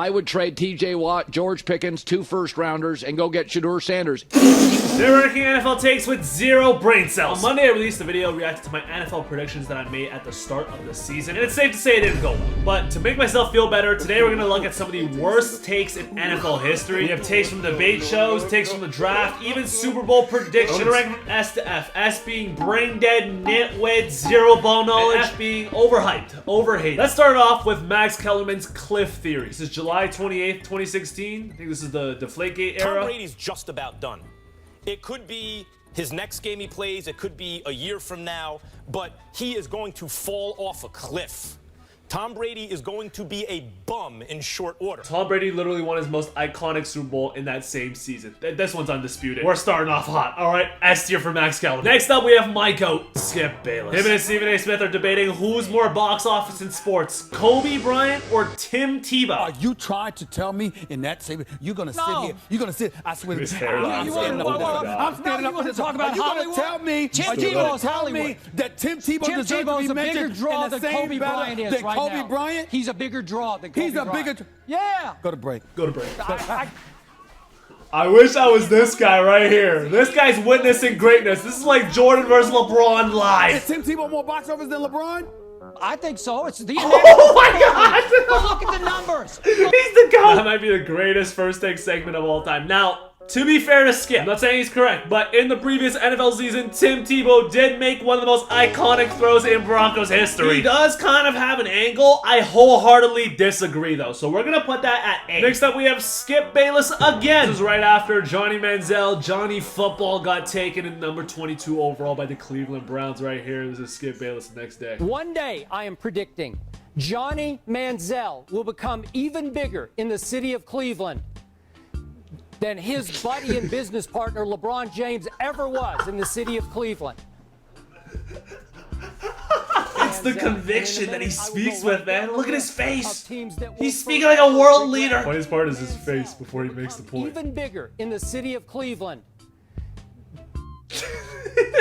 I would trade T.J. Watt, George Pickens, 2 first-rounders, and go get Shedeur Sanders. They're ranking NFL takes with 0 brain cells. On Monday, I released a video reacting to my NFL predictions that I made at the start of the season, and it's safe to say it didn't go well. But to make myself feel better, today we're going to look at some of the worst takes in NFL history. We have takes from debate shows, takes from the draft, even Super Bowl predictions. We're going to rank from S to F. S being brain dead, nitwit, 0 ball knowledge, and F being overhyped, overhated. Let's start off with Max Kellerman's Cliff Theory. This is July 28th, 2016. I think this is the Deflategate era. Tom Brady's just about done. It could be his next game he plays, it could be a year from now, but he is going to fall off a cliff. Tom Brady is going to be a bum in short order. Tom Brady literally won his most iconic Super Bowl in that same season. This one's undisputed. We're starting off hot. All right, S tier for Max Kellerman. Next up, we have my goat, Skip Bayless. Him and Stephen A. Smith are debating who's more box office in sports, Kobe Bryant or Tim Tebow. Are you trying to tell me in that same, you're going to sit here, you're going to sit, I swear to God. I'm standing up. You want to talk about Hollywood? Tell me, Tim Tebow's Hollywood. That Tim Tebow Tim deserves Tebow's to a be bigger mentioned draw in the than same Kobe battle Bryant is than right Kobe now. Bryant? He's a bigger draw than Kobe He's a Bryant. bigger... Yeah. Go to break. Go to break. I wish I was this guy right here. This guy's witnessing greatness. This is like Jordan versus LeBron Is live. Tim Tebow more box office than LeBron? I think so. It's the Oh my God! But look at the numbers. He's the GOAT! That might be the greatest first take segment of all time. Now, to be fair to Skip, I'm not saying he's correct, but in the previous NFL season, Tim Tebow did make one of the most iconic throws in Broncos history. He does kind of have an angle. I wholeheartedly disagree, though, so we're gonna put that at A. Next up, we have Skip Bayless again. This is right after Johnny Manziel, Johnny Football, got taken in number 22 overall by the Cleveland Browns right here. This is Skip Bayless the next day. One day, I am predicting Johnny Manziel will become even bigger in the city of Cleveland than his buddy and business partner LeBron James ever was in the city of Cleveland. It's the conviction that he speaks with, man. Look at his face. He's speaking like a world leader. The funniest part is his face before he makes the point. Even bigger in the city of Cleveland.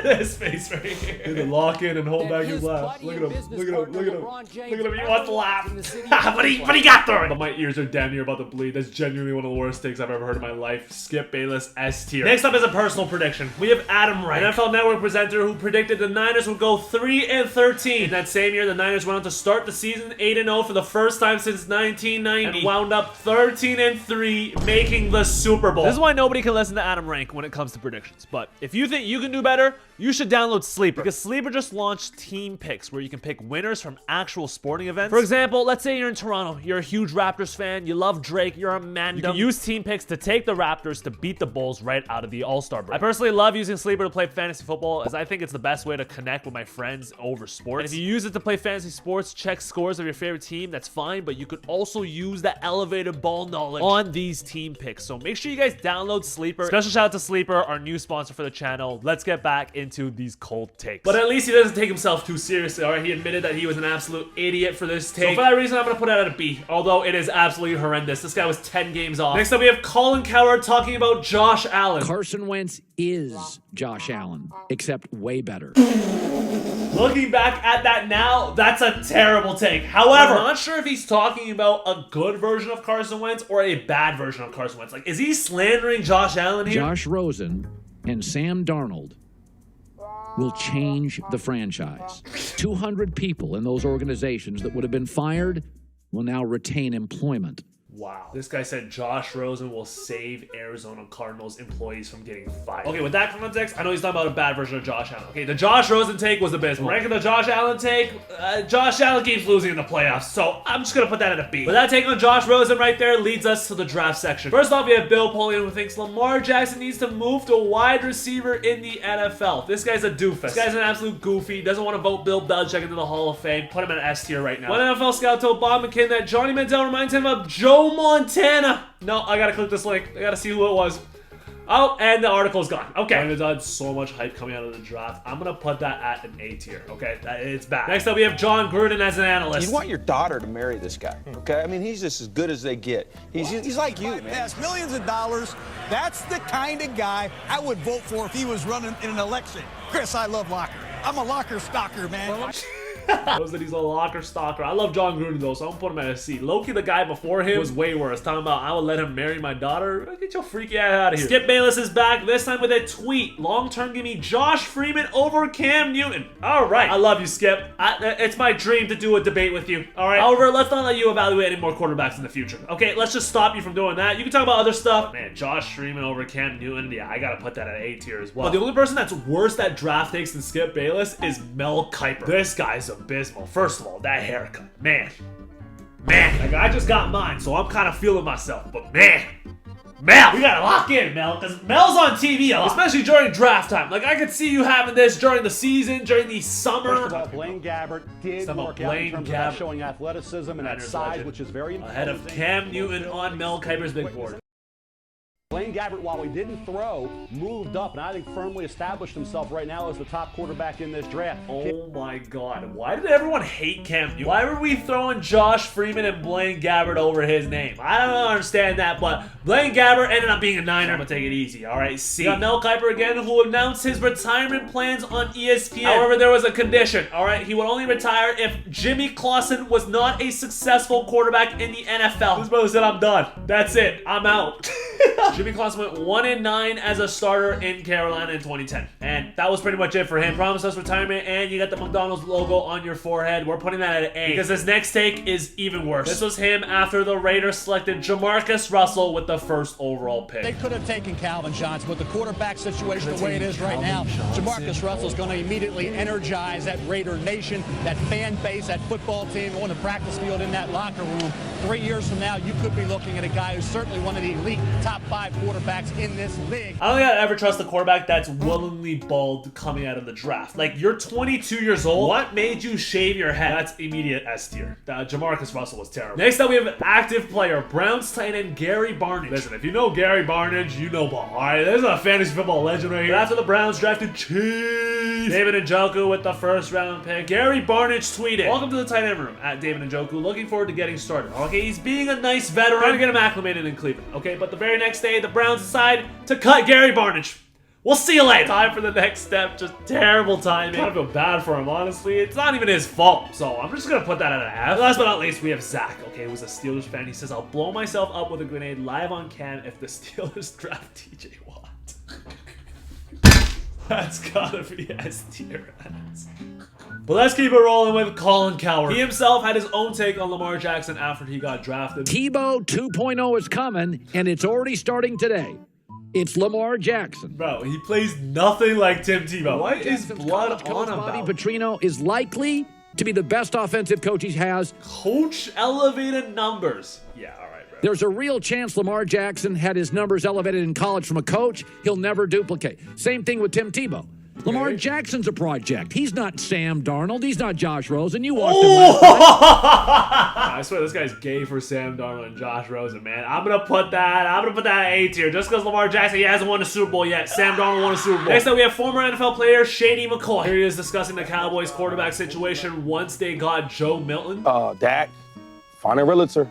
His face right here. The lock in and hold back his laugh. Look at him. Look at him. Look at him. Look at him. He wants to laugh. but he got through it. But my ears are damn near about to bleed. That's genuinely one of the worst takes I've ever heard in my life. Skip Bayless S tier. Next up is a personal prediction. We have Adam Wright, an NFL Network presenter who predicted the Niners would go 3-13. In that same year, the Niners went on to start the season 8-0 for the first time since 1990 and wound up 13-3, making the Super Bowl. This is why nobody can listen to Adam Rank when it comes to predictions. But if you think you can do better, you should download Sleeper, because Sleeper just launched team picks where you can pick winners from actual sporting events. For example, let's say you're in Toronto, you're a huge Raptors fan, you love Drake, you're a man. You can use team picks to take the Raptors to beat the Bulls right out of the All-Star break. I personally love using Sleeper to play fantasy football, as I think it's the best way to connect with my friends over sports. And if you use it to play fantasy sports, check scores of your favorite team, that's fine, but you could also use that elevated ball knowledge on these team picks. So make sure you guys download Sleeper. Special shout out to Sleeper, our new sponsor for the channel. Let's get back into these cold takes. But at least he doesn't take himself too seriously, alright? He admitted that he was an absolute idiot for this take. So for that reason, I'm gonna put it at a B, although it is absolutely horrendous. This guy was 10 games off. Next up, we have Colin Cowherd talking about Josh Allen. Carson Wentz is Josh Allen, except way better. Looking back at that now, that's a terrible take. However, I'm not sure if he's talking about a good version of Carson Wentz or a bad version of Carson Wentz. Like, is he slandering Josh Allen here? Josh Rosen and Sam Darnold will change the franchise. 200 people in those organizations that would have been fired will now retain employment. Wow. This guy said Josh Rosen will save Arizona Cardinals employees from getting fired. Okay, with that context, I know he's talking about a bad version of Josh Allen. Okay, the Josh Rosen take was abysmal. Ranking the Josh Allen take, Josh Allen keeps losing in the playoffs, so I'm just gonna put that at a B. But that take on Josh Rosen right there leads us to the draft section. First off, we have Bill Polian, who thinks Lamar Jackson needs to move to wide receiver in the NFL. This guy's a doofus. This guy's an absolute goofy. Doesn't want to vote Bill Belichick into the Hall of Fame. Put him in an S tier right now. One NFL scout told Bob McKinn that Johnny Manziel reminds him of Joe Montana. No, I gotta click this link. I gotta see who it was. Oh, and the article's gone. Okay. Johnny Manziel had so much hype coming out of the draft. I'm gonna put that at an A tier. Okay, it's bad. Next up, we have John Gruden as an analyst. You want your daughter to marry this guy, okay? I mean, he's just as good as they get. He's like you, man. Has millions of dollars. That's the kind of guy I would vote for if he was running in an election. Chris, I love Locker. I'm a Locker stalker, man. Knows that he's a locker stalker. I love John Gruden though, so I'm gonna put him at a C. Loki, the guy before him, was way worse. Talking about I would let him marry my daughter. Get your freaky ass out of here. Skip Bayless is back, this time with a tweet. Long term, give me Josh Freeman over Cam Newton. All right, I love you, Skip. It's my dream to do a debate with you. All right. However, let's not let you evaluate any more quarterbacks in the future. Okay, let's just stop you from doing that. You can talk about other stuff. Man, Josh Freeman over Cam Newton. Yeah, I gotta put that at A tier as well. But the only person that's worse at draft takes than Skip Bayless is Mel Kiper. This guy's abysmal. First of all, that haircut. Man, like I just got mine, so I'm kind of feeling myself. But man, Mel, we gotta lock in, Mel, because Mel's on TV a lot, especially during draft time. Like, I could see you having this during the season, during the summer. First of all, Blaine Gabbert did work out in terms of showing athleticism and that size, which is very important. Ahead of Cam Newton on Mel Kiper's big board. Blaine Gabbert, while he didn't throw, moved up and I think firmly established himself right now as the top quarterback in this draft. Oh my God. Why did everyone hate Cam Newton? Why were we throwing Josh Freeman and Blaine Gabbert over his name? I don't understand that, but Blaine Gabbert ended up being a Niner. I'm gonna take it easy, all right? C. We got Mel Kiper again, who announced his retirement plans on ESPN. However, there was a condition, all right? He would only retire if Jimmy Clausen was not a successful quarterback in the NFL. This brother said, I'm done. That's it. I'm out. Jimmy Clausen went 1-9 as a starter in Carolina in 2010. And that was pretty much it for him. Promised us retirement, and you got the McDonald's logo on your forehead. We're putting that at an A, because this next take is even worse. This was him after the Raiders selected Jamarcus Russell with the first overall pick. They could have taken Calvin Johnson, but the quarterback situation, the way it is right now, Jamarcus Russell's going to immediately energize that Raider nation, that fan base, that football team on the practice field, in that locker room. 3 years from now, you could be looking at a guy who's certainly one of the elite top 5 quarterbacks in this league. I don't think I'd ever trust a quarterback that's willingly bald coming out of the draft. Like, you're 22 years old. What made you shave your head? That's immediate S tier. Jamarcus Russell was terrible. Next up, we have an active player, Browns tight end Gary Barnidge. Listen, if you know Gary Barnidge, you know ball. All right, this is a fantasy football legend right here. After the Browns drafted David Njoku with the first round pick, Gary Barnidge tweeted, "Welcome to the tight end room at David Njoku. Looking forward to getting started." Okay, he's being a nice veteran, trying to get him acclimated in Cleveland. Okay, but the very next day, the Browns decide to cut Gary Barnidge. We'll see you later. Time for the next step. Just terrible timing. I feel bad for him, honestly. It's not even his fault, so I'm just gonna put that at an F. Last but not least, we have Zach, okay, who's a Steelers fan. He says, "I'll blow myself up with a grenade live on cam if the Steelers draft TJ Watt." That's gotta be S tier. But let's keep it rolling with Colin Cowherd. He himself had his own take on Lamar Jackson after he got drafted. Tebow 2.0 is coming, and it's already starting today. It's Lamar Jackson. Bro, he plays nothing like Tim Tebow. What is blood on about? Bobby Petrino is likely to be the best offensive coach he has. Coach elevated numbers. Yeah, all right, bro. There's a real chance Lamar Jackson had his numbers elevated in college from a coach he'll never duplicate. Same thing with Tim Tebow. Okay. Lamar Jackson's a project. He's not Sam Darnold. He's not Josh Rosen. You watched him last night. I swear this guy's gay for Sam Darnold and Josh Rosen, man. I'm gonna put that at A tier. Just because Lamar Jackson, he hasn't won a Super Bowl yet. Sam Darnold won a Super Bowl. Next up, we have former NFL player Shady McCoy. Here he is discussing the Cowboys quarterback situation once they got Joe Milton. Dak, find a realtor.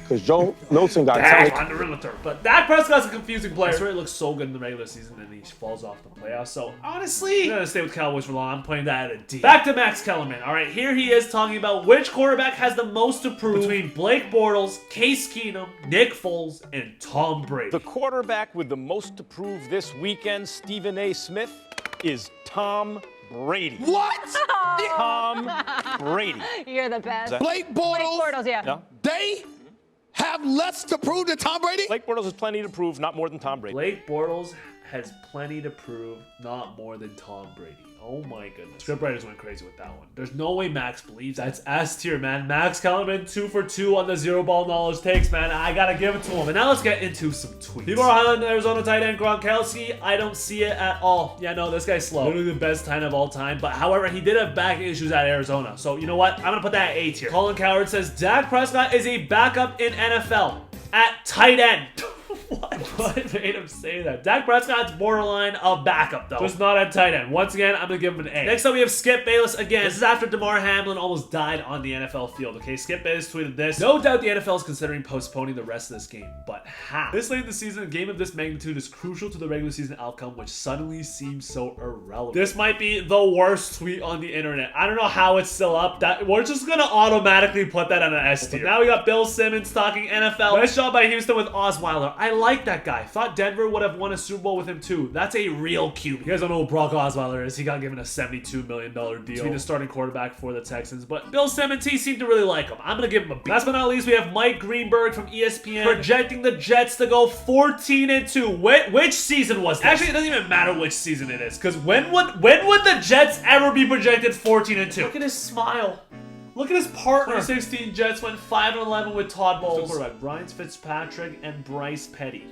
Because Joe Milton got on the realtor. But Dak Prescott's a confusing player. I swear he looks so good in the regular season and he falls off the playoffs. So honestly, I'm gonna stay with Cowboys for long. I'm putting that at a D. Back to Max Kellerman. All right, here he is talking about which quarterback has the most to prove between Blake Bortles, Case Keenum, Nick Foles, and Tom Brady. The quarterback with the most to prove this weekend, Stephen A. Smith, is Tom Brady. What? Tom Brady. You're the best. Blake Bortles, Yeah. they have less to prove than Tom Brady? Blake Bortles has plenty to prove, not more than Tom Brady. Blake Bortles has plenty to prove, not more than Tom Brady. Oh my goodness. Scriptwriters went crazy with that one. There's no way Max believes that. It's S tier, man. Max Kellerman, 2 for 2 on the zero ball knowledge takes, man. I gotta give it to him. And now let's get into some tweets. People are highlighting Arizona tight end Gronkowski. I don't see it at all. Yeah, no, this guy's slow. Literally the best tight end of all time. But however, he did have back issues at Arizona. So you know what? I'm gonna put that at A tier. Colin Cowherd says Dak Prescott is a backup in NFL at tight end. What? What made him say that? Dak Prescott's borderline a backup, though. Just not at tight end. Once again, I'm going to give him an A. Next up, we have Skip Bayless again. This is after DeMar Hamlin almost died on the NFL field, okay? Skip Bayless tweeted this. No doubt the NFL is considering postponing the rest of this game, but how? This late in the season, a game of this magnitude is crucial to the regular season outcome, which suddenly seems so irrelevant. This might be the worst tweet on the internet. I don't know how it's still up. We're just going to automatically put that on an S tier. Now we got Bill Simmons talking NFL. Nice job by Houston with Osweiler. I like that guy. Thought Denver would have won a Super Bowl with him too. That's a real QB. You guys don't know who Brock Osweiler is. He got given a $72 million deal to be the starting quarterback for the Texans. But Bill Simmons, he seemed to really like him. I'm going to give him a B. Last but not least, we have Mike Greenberg from ESPN projecting the Jets to go 14-2. Which season was this? Actually, it doesn't even matter which season it is. Because when would the Jets ever be projected 14-2? Look at his smile. Look at his partner. 2016 Jets went 5-11 with Todd Bowles, quarterback Brian Fitzpatrick, and Bryce Petty.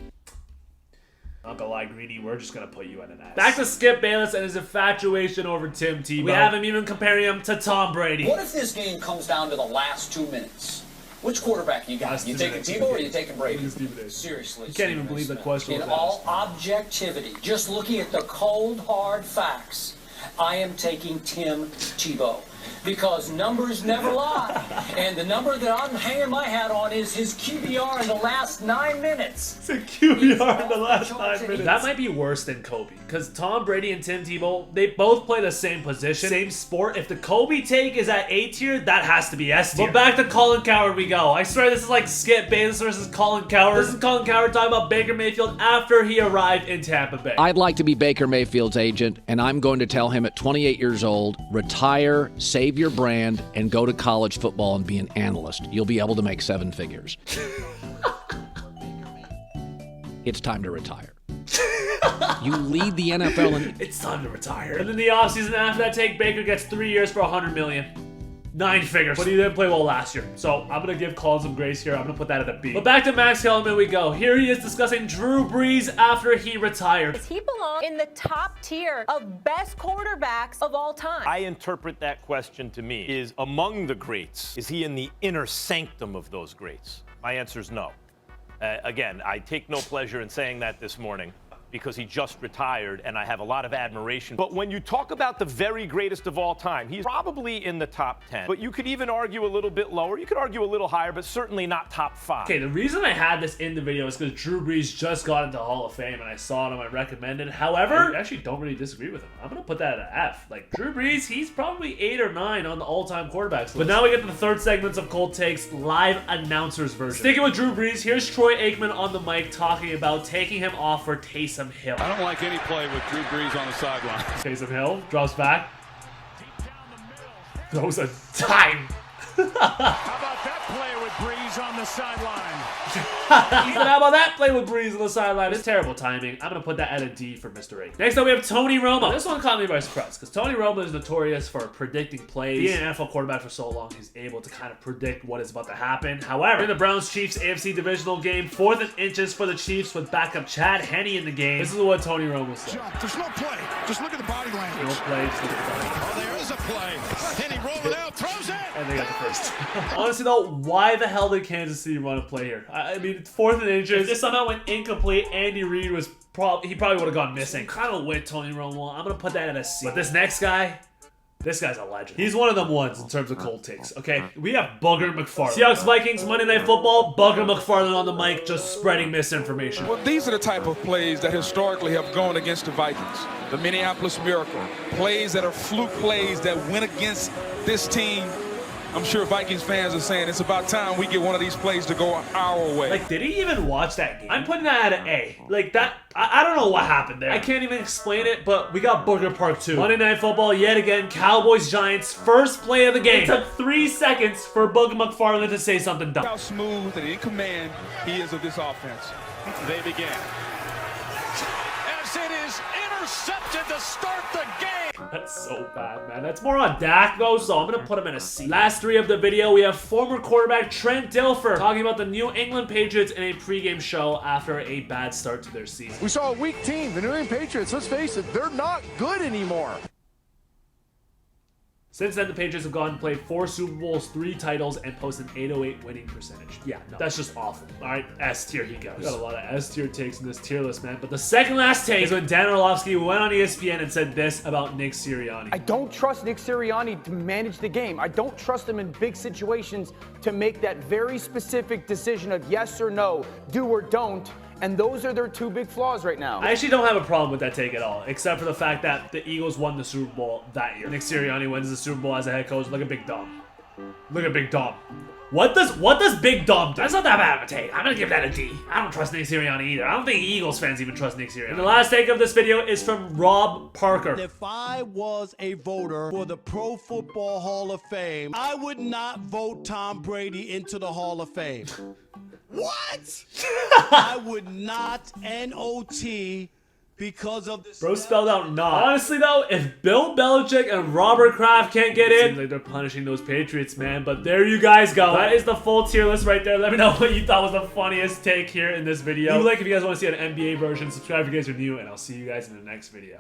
Not gonna lie, Greeny, we're just gonna put you at an S. Back to Skip Bayless and his infatuation over Tim Tebow. We have him even comparing him to Tom Brady. What if this game comes down to the last 2 minutes? Which quarterback you got? You taking Tebow or you taking Brady? Seriously. You can't even believe the question. In all objectivity, just looking at the cold, hard facts, I am taking Tim Tebow. Because numbers never lie. And the number that I'm hanging my hat on is his QBR in the last 9 minutes. It's a QBR in the last 9 minutes. That might be worse than Kobe. Because Tom Brady and Tim Tebow, they both play the same position, same sport. If the Kobe take is at A tier, that has to be S tier. But back to Colin Cowherd we go. I swear this is like Skip Bayless versus Colin Cowherd. This is Colin Cowherd talking about Baker Mayfield after he arrived in Tampa Bay. I'd like to be Baker Mayfield's agent, and I'm going to tell him at 28 years old, retire, save your brand, and go to college football and be an analyst. You'll be able to make 7 figures. It's time to retire. You lead the NFL and it's time to retire. And then the offseason after that take, Baker gets 3 years for $100 million. 9 figures. But he didn't play well last year. So I'm going to give Colin some grace here. I'm going to put that at a B. But back to Max Kellerman we go. Here he is discussing Drew Brees after he retired. Does he belong in the top tier of best quarterbacks of all time? I interpret that question to me is among the greats. Is he in the inner sanctum of those greats? My answer is no. Again, I take no pleasure in saying that this morning, because he just retired and I have a lot of admiration. But when you talk about the very greatest of all time, he's probably in the top 10. But you could even argue a little bit lower. You could argue a little higher, but certainly not top 5. Okay, the reason I had this in the video is because Drew Brees just got into Hall of Fame and I saw it on my recommended. However, I actually don't really disagree with him. I'm going to put that at an F. Like, Drew Brees, he's probably 8 or 9 on the all-time quarterbacks list. But now we get to the third segments of Cold Takes live announcers version. Sticking with Drew Brees, here's Troy Aikman on the mic talking about taking him off for Taysom Hill. I don't like any play with Drew Brees on the sideline. Taysom Hill drops back. Throws a dime. How about that play with Brees on the sideline? How about that play with Brees on the sideline? It's terrible timing. I'm going to put that at a D for Mr. A. Next up, we have Tony Romo. This one caught me by surprise because Tony Romo is notorious for predicting plays. Being an NFL quarterback for so long, he's able to kind of predict what is about to happen. However, in the Browns-Chiefs AFC divisional game, 4th and inches for the Chiefs with backup Chad Henne in the game. This is what Tony Romo said. There's no play. Just look at the body language. No play. Just look at the body. Oh, there is a play. Henne rolling out, throws it. And they got the first. Honestly, though, why the hell did Kansas City run a play here? I mean, 4th and inches. If this somehow went incomplete, Andy Reid was probably would have gone missing. Kind of with Tony Romo. I'm gonna put that at a C. But this next guy, this guy's a legend. He's one of them ones in terms of cold takes. Okay, we have Booger McFarland. Seahawks Vikings Monday Night Football. Booger McFarland on the mic, just spreading misinformation. Well, these are the type of plays that historically have gone against the Vikings. The Minneapolis Miracle. Plays that are fluke plays that went against this team. I'm sure Vikings fans are saying it's about time we get one of these plays to go our way. Like, did he even watch that game? I'm putting that at an A. Like, that, I don't know what happened there. I can't even explain it, but we got Booger Part 2. Monday Night Football, yet again, Cowboys-Giants, first play of the game. It took 3 seconds for Booger McFarland to say something dumb. How smooth and in command he is of this offense. They begin. As it is intercepted to start the game. That's so bad, man. That's more on Dak, though, so I'm going to put him in a C. Last 3 of the video, we have former quarterback Trent Dilfer talking about the New England Patriots in a pregame show after a bad start to their season. We saw a weak team. The New England Patriots, let's face it, they're not good anymore. Since then, the Patriots have gone and played 4 Super Bowls, 3 titles, and post an 808 winning percentage. Yeah, no, that's just awful. All right, S tier he goes. We got a lot of S tier takes in this tier list, man. But the second last take is when Dan Orlovsky went on ESPN and said this about Nick Sirianni. I don't trust Nick Sirianni to manage the game. I don't trust him in big situations to make that very specific decision of yes or no, do or don't. And those are their 2 big flaws right now. I actually don't have a problem with that take at all, except for the fact that the Eagles won the Super Bowl that year. Nick Sirianni wins the Super Bowl as a head coach. Look at Big Dom. Look at Big Dom. What does Big Dom do? That's not that bad of a take. I'm gonna give that a D. I don't trust Nick Sirianni either. I don't think Eagles fans even trust Nick Sirianni. And the last take of this video is from Rob Parker. If I was a voter for the Pro Football Hall of Fame, I would not vote Tom Brady into the Hall of Fame. What? I would not N-O-T because of this. Bro spelled out not. Honestly though, if Bill Belichick and Robert Kraft can't get in, seems like they're punishing those Patriots, man. But there you guys go. That is the full tier list right there. Let me know what you thought was the funniest take here in this video. Leave a like if you guys want to see an NBA version. Subscribe if you guys are new, and I'll see you guys in the next video.